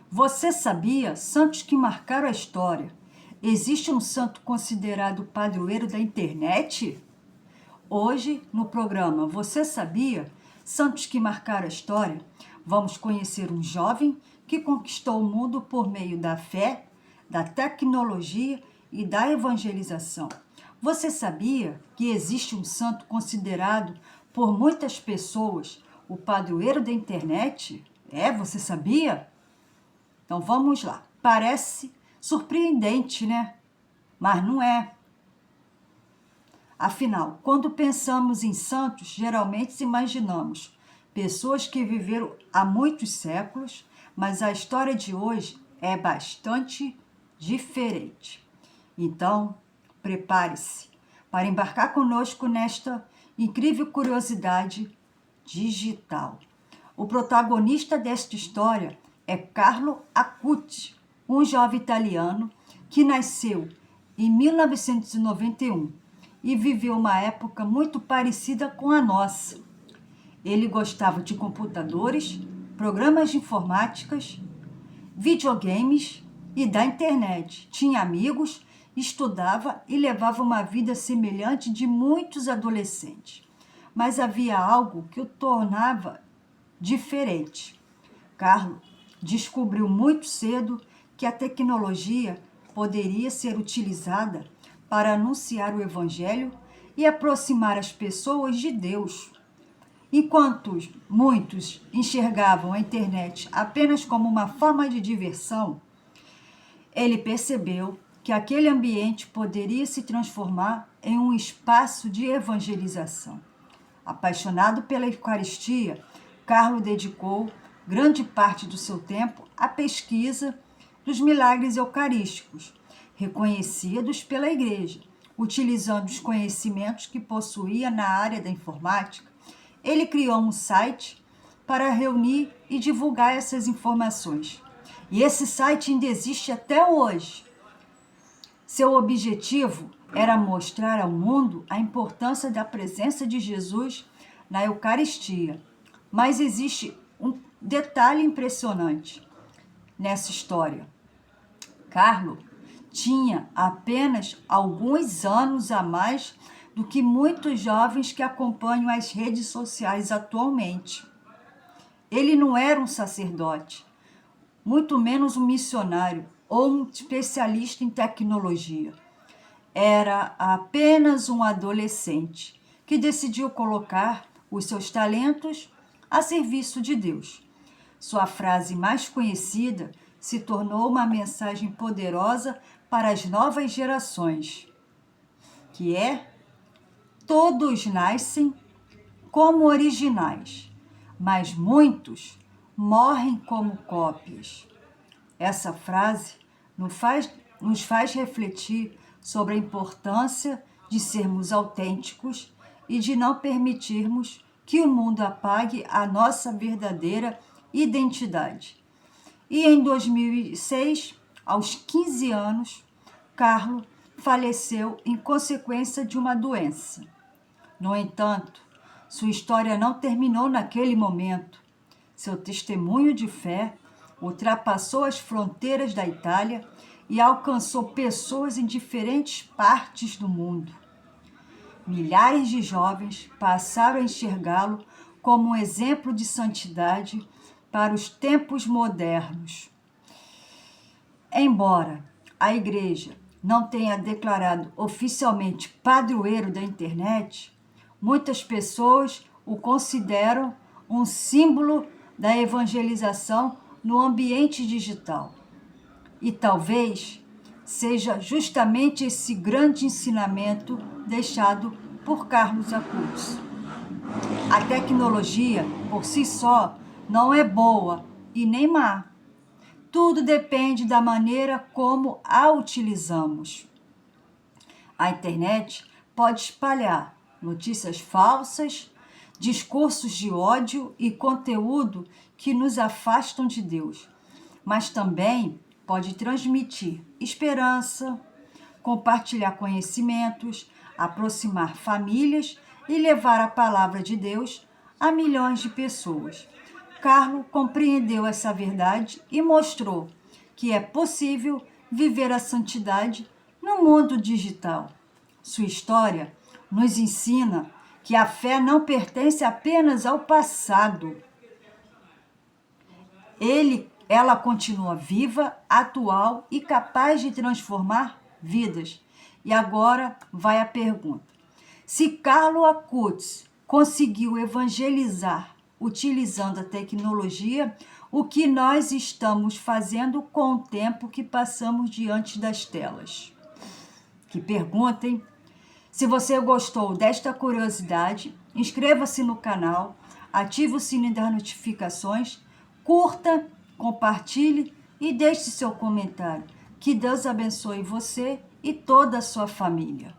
Você sabia? Santos que marcaram a história. Existe um santo considerado padroeiro da internet? Hoje, no programa Você Sabia? Santos que marcaram a história, vamos conhecer um jovem que conquistou o mundo por meio da fé, da tecnologia e da evangelização. Você sabia que existe um santo considerado por muitas pessoas o padroeiro da internet? Você sabia? Então vamos lá. Parece surpreendente, né? Mas não é. Afinal, quando pensamos em santos, geralmente imaginamos pessoas que viveram há muitos séculos, mas a história de hoje é bastante diferente. Então, prepare-se para embarcar conosco nesta incrível curiosidade digital. O protagonista desta história é Carlo Acuti, um jovem italiano que nasceu em 1991 e viveu uma época muito parecida com a nossa. Ele gostava de computadores, programas de informáticas, videogames e da internet. Tinha amigos, estudava e levava uma vida semelhante de muitos adolescentes. Mas havia algo que o tornava diferente. Carlo descobriu muito cedo que a tecnologia poderia ser utilizada para anunciar o Evangelho e aproximar as pessoas de Deus. Enquanto muitos enxergavam a internet apenas como uma forma de diversão, ele percebeu que aquele ambiente poderia se transformar em um espaço de evangelização. Apaixonado pela Eucaristia, Carlo dedicou grande parte do seu tempo à pesquisa dos milagres eucarísticos, reconhecidos pela Igreja. Utilizando os conhecimentos que possuía na área da informática, ele criou um site para reunir e divulgar essas informações. E esse site ainda existe até hoje. Seu objetivo era mostrar ao mundo a importância da presença de Jesus na Eucaristia. Mas existe um detalhe impressionante nessa história. Carlo tinha apenas alguns anos a mais do que muitos jovens que acompanham as redes sociais atualmente. Ele não era um sacerdote, muito menos um missionário ou um especialista em tecnologia. Era apenas um adolescente que decidiu colocar os seus talentos a serviço de Deus. Sua frase mais conhecida se tornou uma mensagem poderosa para as novas gerações, que é: todos nascem como originais, mas muitos morrem como cópias. Essa frase nos faz refletir sobre a importância de sermos autênticos e de não permitirmos que o mundo apague a nossa verdadeira identidade. E em 2006, aos 15 anos, Carlo faleceu em consequência de uma doença. No entanto, sua história não terminou naquele momento. Seu testemunho de fé ultrapassou as fronteiras da Itália e alcançou pessoas em diferentes partes do mundo. Milhares de jovens passaram a enxergá-lo como um exemplo de santidade para os tempos modernos. Embora a Igreja não tenha declarado oficialmente padroeiro da internet, muitas pessoas o consideram um símbolo da evangelização no ambiente digital. E talvez seja justamente esse grande ensinamento deixado por Carlos Acutis. A tecnologia, por si só, não é boa e nem má. Tudo depende da maneira como a utilizamos. A internet pode espalhar notícias falsas, discursos de ódio e conteúdo que nos afastam de Deus, mas também pode transmitir esperança, compartilhar conhecimentos, aproximar famílias e levar a palavra de Deus a milhões de pessoas. Carlo compreendeu essa verdade e mostrou que é possível viver a santidade no mundo digital. Sua história nos ensina que a fé não pertence apenas ao passado. Ela continua viva, atual e capaz de transformar vidas. E agora vai a pergunta. Se Carlo Acutis conseguiu evangelizar utilizando a tecnologia, o que nós estamos fazendo com o tempo que passamos diante das telas? Que pergunta, hein? Se você gostou desta curiosidade, inscreva-se no canal, ative o sininho das notificações, curta, compartilhe e deixe seu comentário. Que Deus abençoe você e toda a sua família.